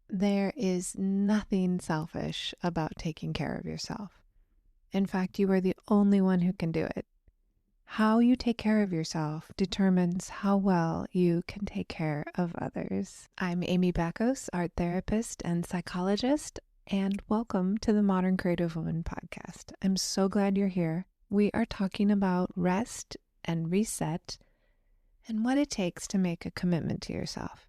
There is nothing selfish about taking care of yourself. In fact, you are the only one who can do it. How you take care of yourself determines how well you can take care of others. I'm Amy Bakos, art therapist and psychologist, and welcome to the Modern Creative Woman podcast. I'm so glad you're here. We are talking about rest and reset and what it takes to make a commitment to yourself.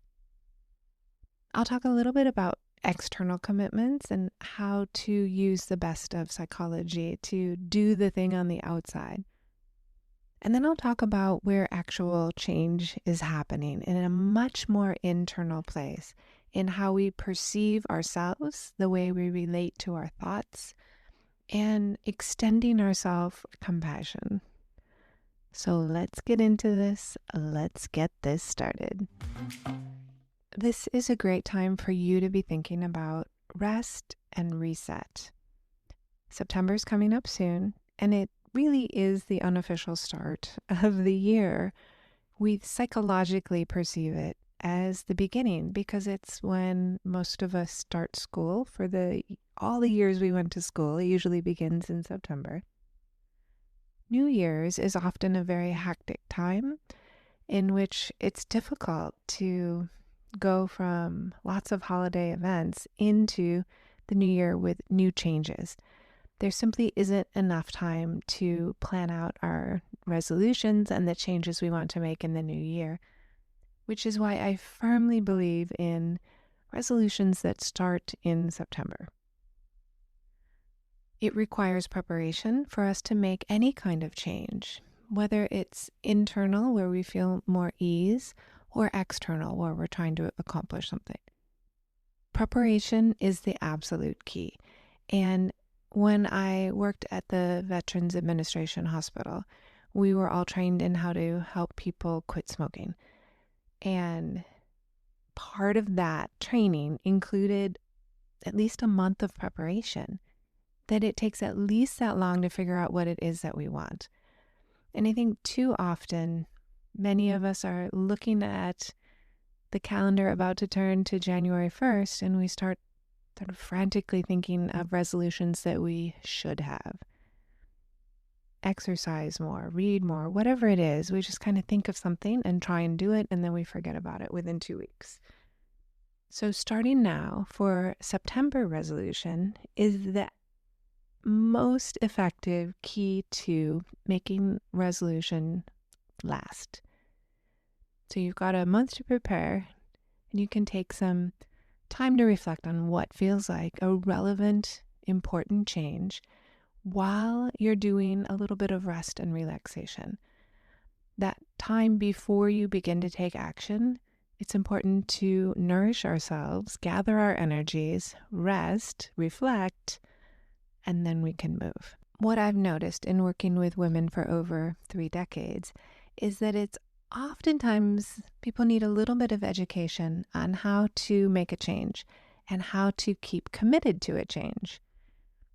I'll talk a little bit about external commitments and how to use the best of psychology to do the thing on the outside. And then I'll talk about where actual change is happening in a much more internal place, in how we perceive ourselves, the way we relate to our thoughts, and extending ourselves compassion. So let's get into this. Let's get this started. This is a great time for you to be thinking about rest and reset. September's coming up soon, and it really is the unofficial start of the year. We psychologically perceive it as the beginning because it's when most of us start school for all the years we went to school. It usually begins in September. New Year's is often a very hectic time in which it's difficult to go from lots of holiday events into the new year with new changes. There simply isn't enough time to plan out our resolutions and the changes we want to make in the new year, which is why I firmly believe in resolutions that start in September. It requires preparation for us to make any kind of change, whether it's internal, where we feel more ease, or external, where we're trying to accomplish something. Preparation is the absolute key. And when I worked at the Veterans Administration Hospital, we were all trained in how to help people quit smoking. And part of that training included at least a month of preparation, that it takes at least that long to figure out what it is that we want. And I think too often, many of us are looking at the calendar about to turn to January 1st, and we start sort of frantically thinking of resolutions that we should have. Exercise more, read more, whatever it is. We just kind of think of something and try and do it, and then we forget about it within 2 weeks. So starting now for September resolution is the most effective key to making resolution last. So you've got a month to prepare, and you can take some time to reflect on what feels like a relevant, important change while you're doing a little bit of rest and relaxation. That time before you begin to take action, it's important to nourish ourselves, gather our energies, rest, reflect, and then we can move. What I've noticed in working with women for over 3 decades is that it's oftentimes people need a little bit of education on how to make a change and how to keep committed to a change.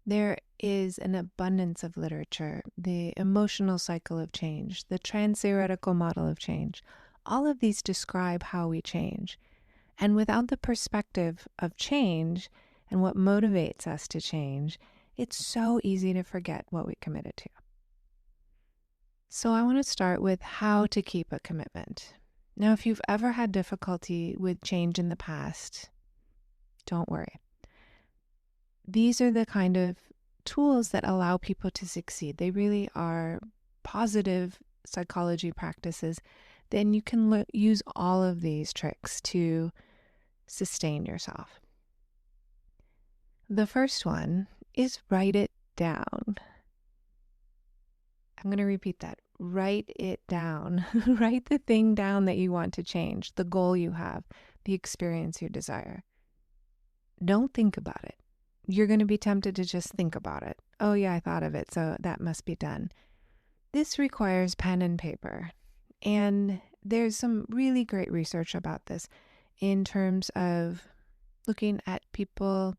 There is an abundance of literature, the emotional cycle of change, the trans-theoretical model of change. All of these describe how we change. And without the perspective of change and what motivates us to change, it's so easy to forget what we committed to. So I want to start with how to keep a commitment. Now, if you've ever had difficulty with change in the past, don't worry. These are the kind of tools that allow people to succeed. They really are positive psychology practices. Then you can use all of these tricks to sustain yourself. The first one is write it down. I'm going to repeat that. Write it down. Write the thing down that you want to change, the goal you have, the experience you desire. Don't think about it. You're going to be tempted to just think about it. Oh yeah, I thought of it, so that must be done. This requires pen and paper. And there's some really great research about this in terms of looking at people,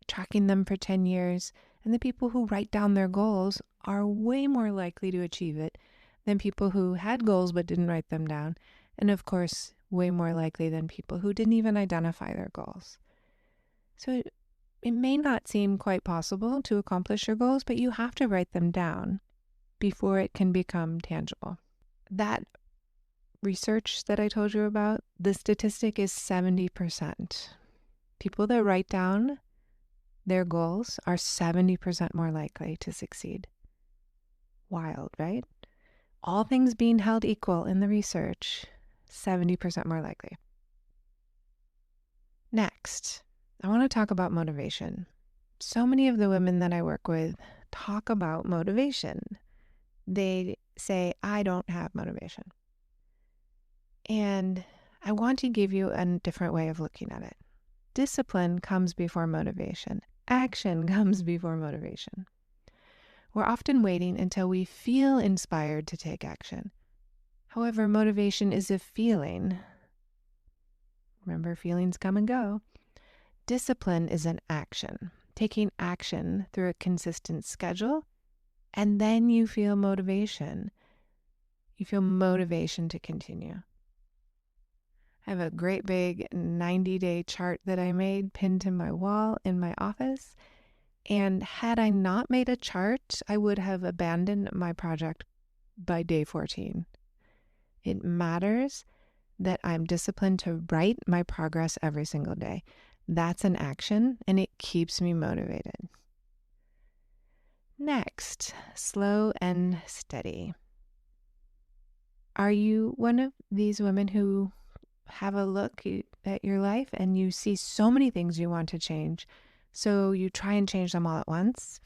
tracking them for 10 years, and the people who write down their goals are way more likely to achieve it than people who had goals but didn't write them down. And of course, way more likely than people who didn't even identify their goals. So it may not seem quite possible to accomplish your goals, but you have to write them down before it can become tangible. That research that I told you about, the statistic is 70%. People that write down their goals are 70% more likely to succeed. Wild, right? All things being held equal in the research, 70% more likely. Next, I want to talk about motivation. So many of the women that I work with talk about motivation. They say, I don't have motivation. And I want to give you a different way of looking at it. Discipline comes before motivation. Action comes before motivation. We're often waiting until we feel inspired to take action. However, motivation is a feeling. Remember, feelings come and go. Discipline is an action, taking action through a consistent schedule, and then you feel motivation. You feel motivation to continue. I have a great big 90-day chart that I made pinned to my wall in my office. And had I not made a chart, I would have abandoned my project by day 14. It matters that I'm disciplined to write my progress every single day. That's an action, and it keeps me motivated. Next, slow and steady. Are you one of these women who have a look at your life and you see so many things you want to change, so you try and change them all at once?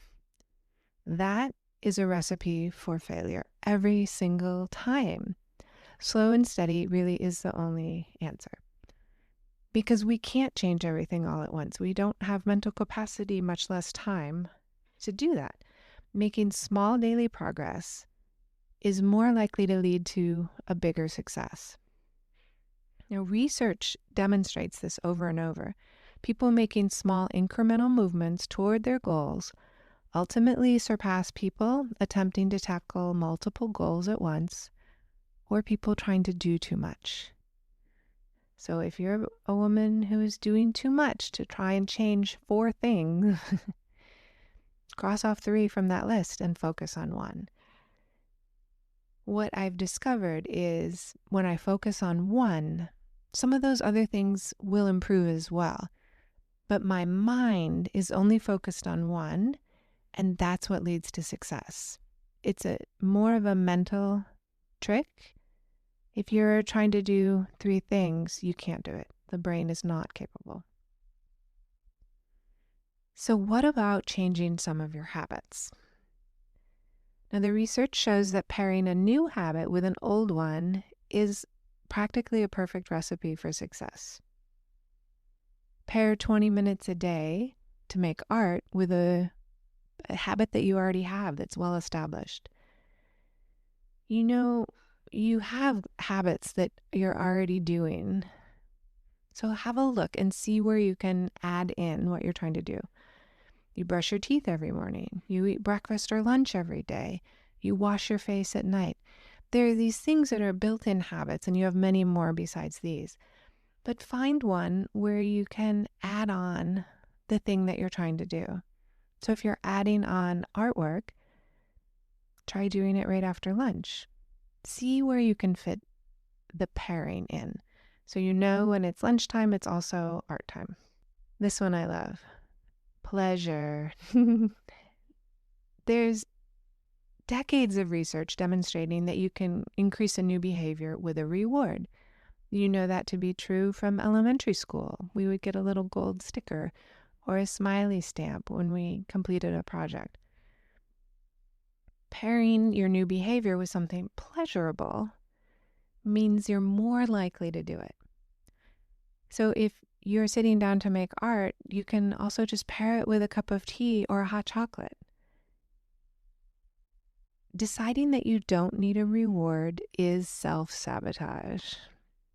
That is a recipe for failure every single time. Slow and steady really is the only answer. Because we can't change everything all at once. We don't have mental capacity, much less time, to do that. Making small daily progress is more likely to lead to a bigger success. Now, research demonstrates this over and over. People making small incremental movements toward their goals ultimately surpass people attempting to tackle multiple goals at once, or people trying to do too much. So if you're a woman who is doing too much to try and change 4 things, cross off 3 from that list and focus on 1. What I've discovered is when I focus on 1, some of those other things will improve as well. But my mind is only focused on 1, and that's what leads to success. It's more of a mental trick. If you're trying to do 3 things, you can't do it. The brain is not capable. So what about changing some of your habits? Now, the research shows that pairing a new habit with an old one is practically a perfect recipe for success. Pair 20 minutes a day to make art with a habit that you already have that's well established. You know, you have habits that you're already doing. So have a look and see where you can add in what you're trying to do. You brush your teeth every morning. You eat breakfast or lunch every day. You wash your face at night. There are these things that are built-in habits, and you have many more besides these. But find one where you can add on the thing that you're trying to do. So if you're adding on artwork, try doing it right after lunch. See where you can fit the pairing in. So you know when it's lunchtime, it's also art time. This one I love. Pleasure. There's decades of research demonstrating that you can increase a new behavior with a reward. You know that to be true from elementary school. We would get a little gold sticker or a smiley stamp when we completed a project. Pairing your new behavior with something pleasurable means you're more likely to do it. So if you're sitting down to make art, you can also just pair it with a cup of tea or a hot chocolate. Deciding that you don't need a reward is self-sabotage.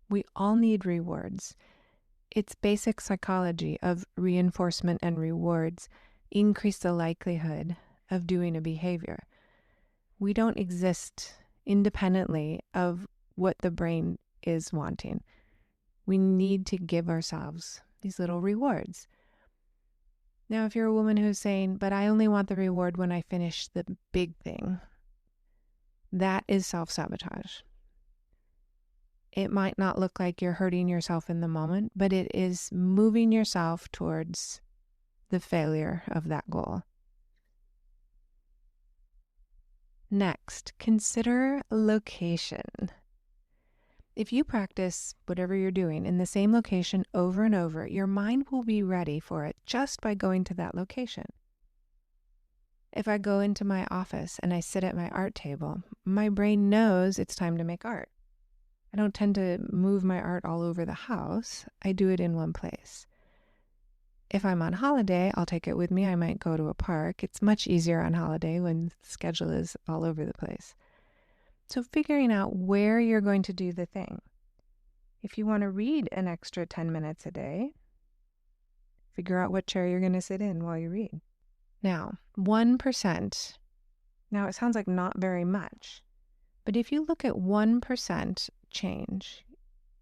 We all need rewards. It's basic psychology of reinforcement and rewards increase the likelihood of doing a behavior. We don't exist independently of what the brain is wanting. We need to give ourselves these little rewards. Now, if you're a woman who's saying, but I only want the reward when I finish the big thing, that is self-sabotage. It might not look like you're hurting yourself in the moment, but it is moving yourself towards the failure of that goal. Next, consider location. If you practice whatever you're doing in the same location over and over, your mind will be ready for it just by going to that location. If I go into my office and I sit at my art table, my brain knows it's time to make art. I don't tend to move my art all over the house. I do it in one place. If I'm on holiday, I'll take it with me. I might go to a park. It's much easier on holiday when the schedule is all over the place. So figuring out where you're going to do the thing. If you want to read an extra 10 minutes a day, figure out what chair you're going to sit in while you read. Now, 1%. Now, it sounds like not very much, but if you look at 1% change,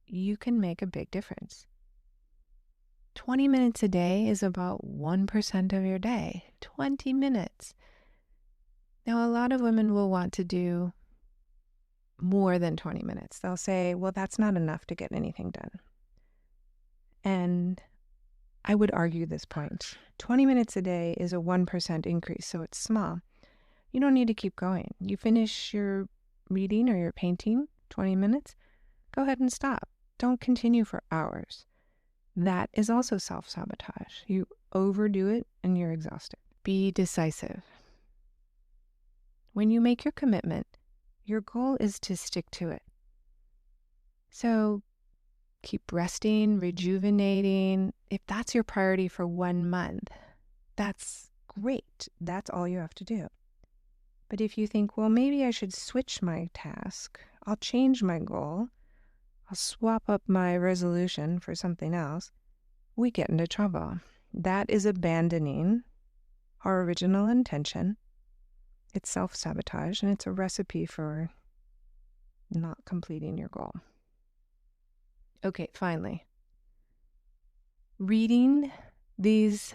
you can make a big difference. 20 minutes a day is about 1% of your day. 20 minutes. Now, a lot of women will want to do more than 20 minutes. They'll say, well, that's not enough to get anything done. And I would argue this point. 20 minutes a day is a 1% increase, so it's small. You don't need to keep going. You finish your reading or your painting, 20 minutes, go ahead and stop. Don't continue for hours. That is also self-sabotage. You overdo it and you're exhausted. Be decisive. When you make your commitment, your goal is to stick to it. So keep resting, rejuvenating. If that's your priority for 1 month, that's great. That's all you have to do. But if you think, well, maybe I should switch my task, I'll change my goal, I'll swap up my resolution for something else, we get into trouble. That is abandoning our original intention. It's self-sabotage, and it's a recipe for not completing your goal. Okay, finally, reading these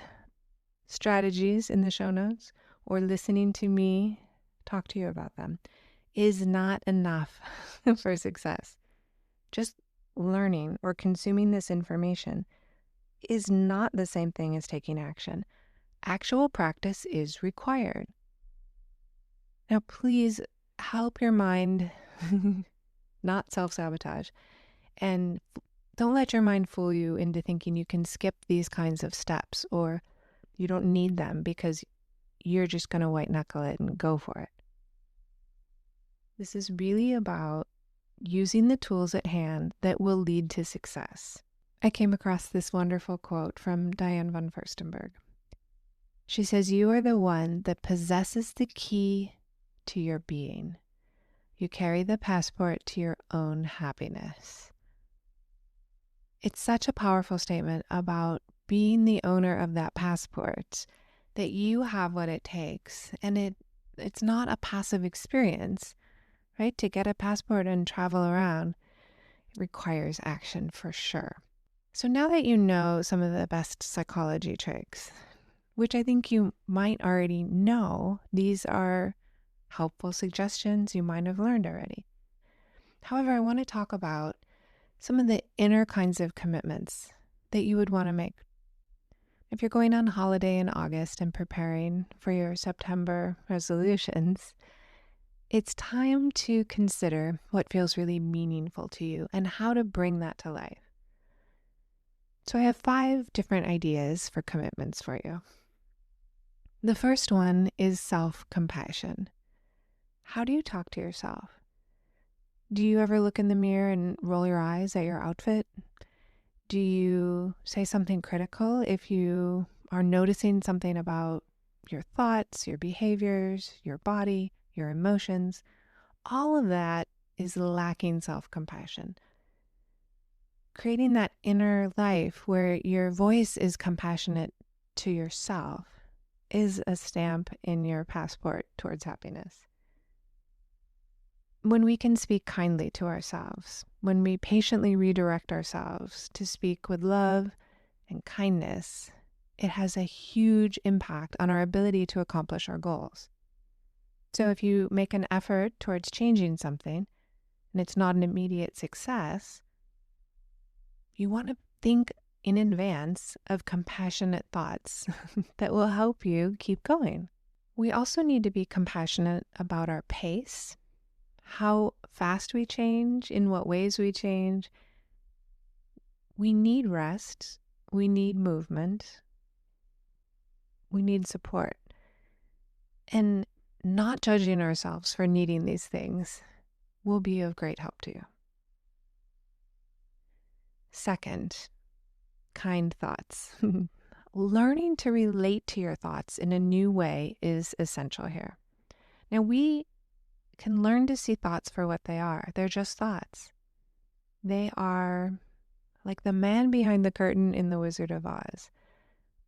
strategies in the show notes or listening to me talk to you about them is not enough for success. Just learning or consuming this information is not the same thing as taking action. Actual practice is required. Now, please help your mind not self-sabotage, and don't let your mind fool you into thinking you can skip these kinds of steps or you don't need them because you're just going to white knuckle it and go for it. This is really about using the tools at hand that will lead to success. I came across this wonderful quote from Diane von Furstenberg. She says, "You are the one that possesses the key to your being. You carry the passport to your own happiness." It's such a powerful statement about being the owner of that passport, that you have what it takes. And it's not a passive experience, right? To get a passport and travel around, it requires action for sure. So now that you know some of the best psychology tricks, which I think you might already know, these are helpful suggestions you might have learned already. However, I want to talk about some of the inner kinds of commitments that you would want to make. If you're going on holiday in August and preparing for your September resolutions, it's time to consider what feels really meaningful to you and how to bring that to life. So I have 5 different ideas for commitments for you. The first one is self-compassion. How do you talk to yourself? Do you ever look in the mirror and roll your eyes at your outfit? Do you say something critical if you are noticing something about your thoughts, your behaviors, your body, your emotions? All of that is lacking self-compassion. Creating that inner life where your voice is compassionate to yourself is a stamp in your passport towards happiness. When we can speak kindly to ourselves, when we patiently redirect ourselves to speak with love and kindness, it has a huge impact on our ability to accomplish our goals. So if you make an effort towards changing something and it's not an immediate success, you want to think in advance of compassionate thoughts that will help you keep going. We also need to be compassionate about our pace, how fast we change, in what ways we change. We need rest, we need movement, we need support. And not judging ourselves for needing these things will be of great help to you. Second, kind thoughts. Learning to relate to your thoughts in a new way is essential here. Now, we can learn to see thoughts for what they are. They're just thoughts. They are like the man behind the curtain in The Wizard of Oz.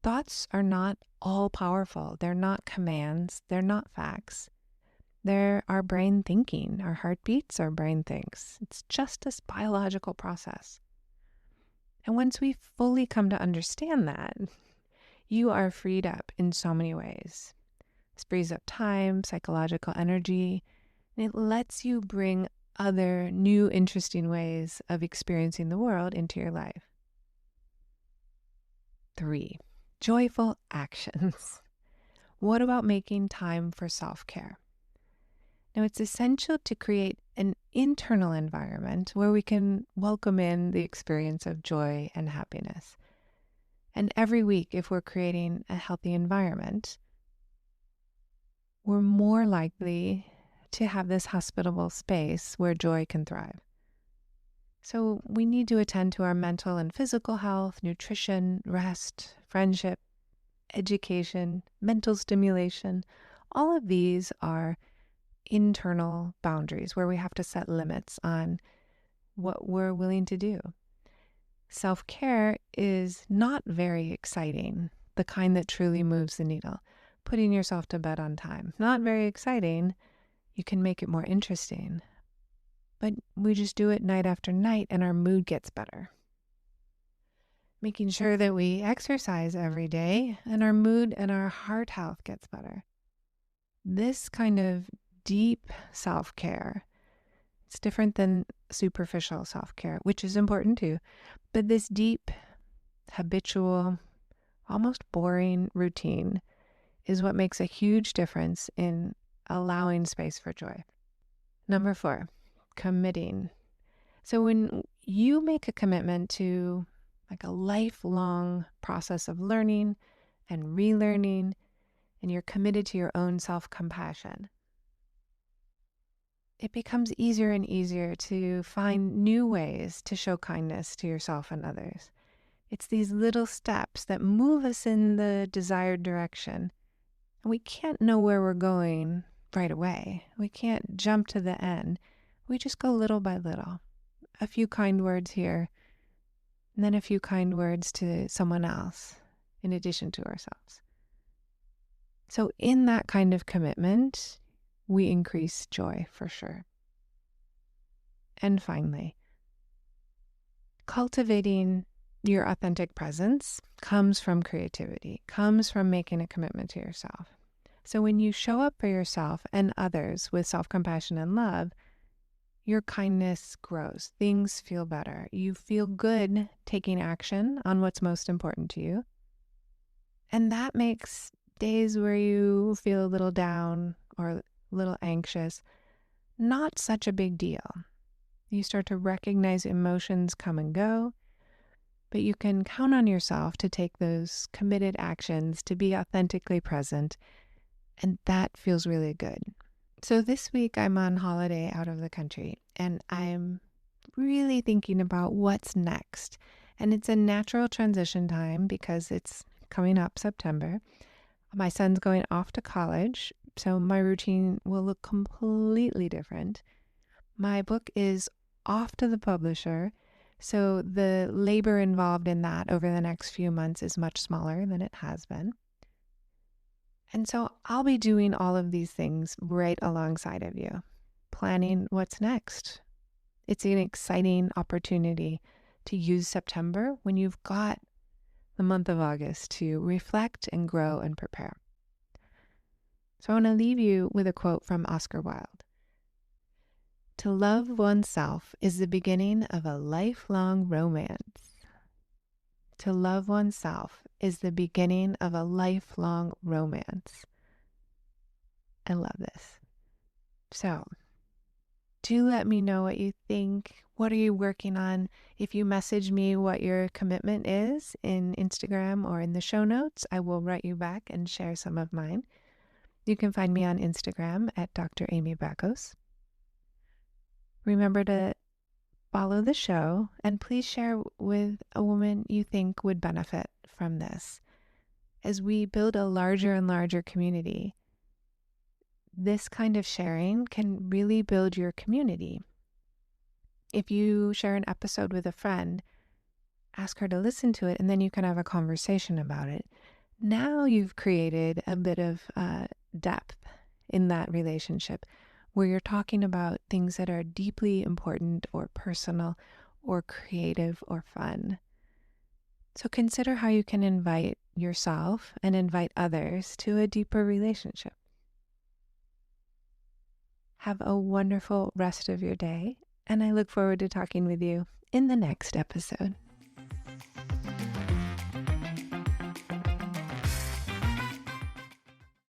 Thoughts are not all powerful. They're not commands. They're not facts. They're our brain thinking. Our heart beats, our brain thinks. It's just this biological process. And once we fully come to understand that, you are freed up in so many ways. This frees up time, psychological energy, and it lets you bring other new, interesting ways of experiencing the world into your life. 3, joyful actions. What about making time for self-care? Now, it's essential to create an internal environment where we can welcome in the experience of joy and happiness. And every week, if we're creating a healthy environment, we're more likely to have this hospitable space where joy can thrive. So we need to attend to our mental and physical health, nutrition, rest, friendship, education, mental stimulation. All of these are internal boundaries where we have to set limits on what we're willing to do. Self-care is not very exciting, the kind that truly moves the needle. Putting yourself to bed on time, not very exciting. You can make it more interesting. But we just do it night after night and our mood gets better. Making sure that we exercise every day and our mood and our heart health gets better. This kind of deep self-care, it's different than superficial self-care, which is important too. But this deep, habitual, almost boring routine is what makes a huge difference in allowing space for joy. Number 4, committing. So when you make a commitment to like a lifelong process of learning and relearning, and you're committed to your own self-compassion, it becomes easier and easier to find new ways to show kindness to yourself and others. It's these little steps that move us in the desired direction. And we can't know where we're going right away. We can't jump to the end. We just go little by little. A few kind words here, and then a few kind words to someone else in addition to ourselves. So in that kind of commitment, we increase joy for sure. And finally, cultivating your authentic presence comes from creativity, comes from making a commitment to yourself. So when you show up for yourself and others with self-compassion and love, your kindness grows. Things feel better. You feel good taking action on what's most important to you. And that makes days where you feel a little down or a little anxious not such a big deal. You start to recognize emotions come and go, but you can count on yourself to take those committed actions to be authentically present, and that feels really good. So this week I'm on holiday out of the country, and I'm really thinking about what's next. And it's a natural transition time because it's coming up September. My son's going off to college, so my routine will look completely different. My book is off to the publisher, so the labor involved in that over the next few months is much smaller than it has been. And so I'll be doing all of these things right alongside of you, planning what's next. It's an exciting opportunity to use September when you've got the month of August, to reflect and grow and prepare. So I want to leave you with a quote from Oscar Wilde. To love oneself is the beginning of a lifelong romance. To love oneself is the beginning of a lifelong romance. I love this. So, do let me know what you think. What are you working on? If you message me what your commitment is in Instagram or in the show notes, I will write you back and share some of mine. You can find me on Instagram at Dr. Amy Bakos. Remember to follow the show and please share with a woman you think would benefit from this. As we build a larger and larger community, this kind of sharing can really build your community. If you share an episode with a friend, ask her to listen to it, and then you can have a conversation about it. Now you've created a bit of depth in that relationship where you're talking about things that are deeply important or personal or creative or fun. So consider how you can invite yourself and invite others to a deeper relationship. Have a wonderful rest of your day, and I look forward to talking with you in the next episode.